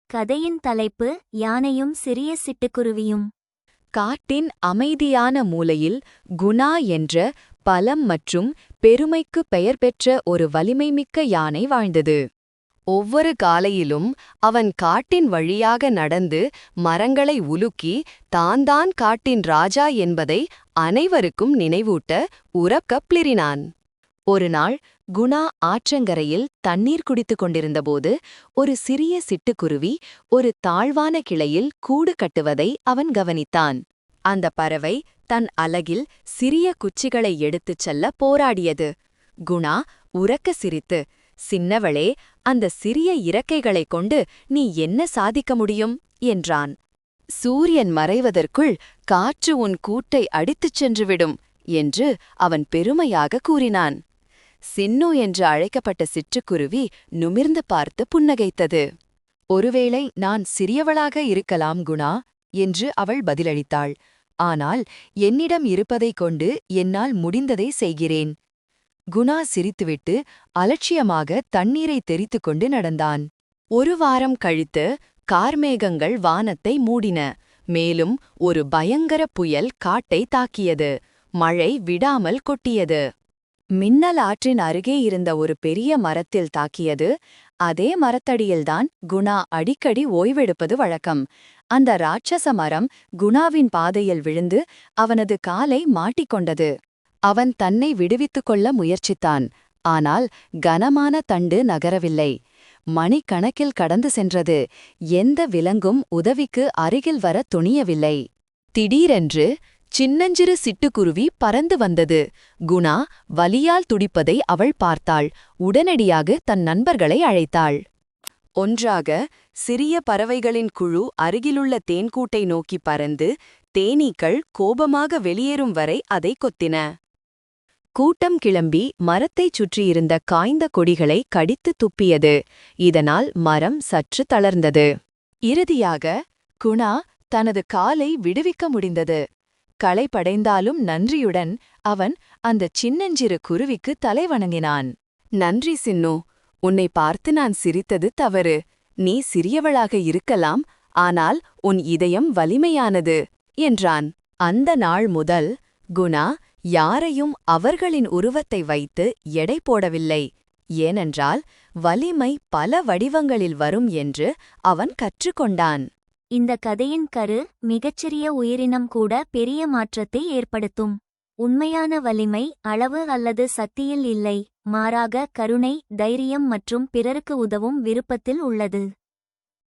கதையின் தலைப்பு யானையும் சிறிய சிட்டுக்குருவியும். காட்டின் அமைதியான மூலையில் குணா என்ற பலம் மற்றும் பெருமைக்கு பெயர் பெற்ற ஒரு வலிமைமிக்க யானை வாழ்ந்தது. ஒவ்வொரு காலையிலும் அவன் காட்டின் வழியாக நடந்து மரங்களை உலுக்கி தான் காட்டின் ராஜா என்பதை அனைவருக்கும் நினைவூட்ட உரக்கப் பிளிரினான். ஒருநாள் குணா ஆற்றங்கரையில் தண்ணீர் குடித்துக் கொண்டிருந்தபோது ஒரு சிறிய சிட்டுக்குருவி ஒரு தாழ்வான கிளையில் கூடு கட்டுவதை அவன் கவனித்தான். அந்த பறவை தன் அலகில் சிறிய குச்சிகளை எடுத்துச் செல்ல போராடியது. குணா உரக்க சிரித்து, "சின்னவளே, அந்த சிறிய இறக்கைகளைக் கொண்டு நீ என்ன சாதிக்க முடியும்?" என்றான். "சூரியன் மறைவதற்குள் காற்று உன் கூட்டை அடித்துச் சென்றுவிடும்" என்று அவன் பெருமையாக கூறினான். சின்னு என்று அழைக்கப்பட்ட சிற்றுக்குருவி நுமிர்ந்து பார்த்து புன்னகைத்தது. "ஒருவேளை நான் சிறியவளாக இருக்கலாம் குணா" என்று அவள் பதிலளித்தாள். "ஆனால் என்னிடம் இருப்பதைக் கொண்டு என்னால் முடிந்ததை செய்கிறேன்." குணா சிரித்துவிட்டு அலட்சியமாக தண்ணீரை தெறித்துக் கொண்டு நடந்தான். ஒரு வாரம் கழித்து கார்மேகங்கள் வானத்தை மூடின. மேலும் ஒரு பயங்கர புயல் காட்டை தாக்கியது. மழை விடாமல் கொட்டியது. மின்னல் ஆற்றின் அருகே இருந்த ஒரு பெரிய மரத்தில் தாக்கியது. அதே மரத்தடியில்தான் குணா அடிக்கடி ஓய்வெடுப்பது வழக்கம். அந்த ராட்சச மரம் குணாவின் பாதையில் விழுந்து அவனது காலை மாட்டிக்கொண்டது. அவன் தன்னை விடுவித்துக் கொள்ள முயற்சித்தான். ஆனால் கனமான தண்டு நகரவில்லை. மணிக்கணக்கில் கடந்து சென்றது. எந்த விலங்கும் உதவிக்கு அருகில் வர துணியவில்லை. திடீரென்று சின்னஞ்சிறு சிட்டுக்குருவி பறந்து வந்தது. குணா வலியால் துடிப்பதை அவள் பார்த்தாள். உடனடியாக தன் நண்பர்களை அழைத்தாள். ஒன்றாக சிறிய பறவைகளின் குழு அருகிலுள்ள தேன்கூட்டை நோக்கி பறந்து தேனீக்கள் கோபமாக வெளியேறும் வரை அதை கொத்தின. கூட்டம் கிளம்பி மரத்தைச் சுற்றியிருந்த காய்ந்த கொடிகளை கடித்து துப்பியது. இதனால் மரம் சற்று தளர்ந்தது. இறுதியாக குணா தனது காலை விடுவிக்க முடிந்தது. களைப்படைந்தாலும் நன்றியுடன் அவன் அந்த சின்னஞ்சிறு குருவிக்கு தலை வணங்கினான். "நன்றி சின்னு, உன்னை பார்த்து நான் சிரித்தது தவறு. நீ சிறியவளாக இருக்கலாம், ஆனால் உன் இதயம் வலிமையானது" என்றான். அந்த நாள் முதல் குணா யாரையும் அவர்களின் உருவத்தை வைத்து எடை போடவில்லை. ஏனென்றால் வலிமை பல வடிவங்களில் வரும் என்று அவன் கற்றுக்கொண்டான். இந்த கதையின் கரு, மிகச்சிறிய உயிரினம் கூட பெரிய மாற்றத்தை ஏற்படுத்தும். உண்மையான வலிமை அளவு அல்லது சக்தியில் இல்லை, மாறாக கருணை, தைரியம் மற்றும் பிறருக்கு உதவும் விருப்பத்தில் உள்ளது.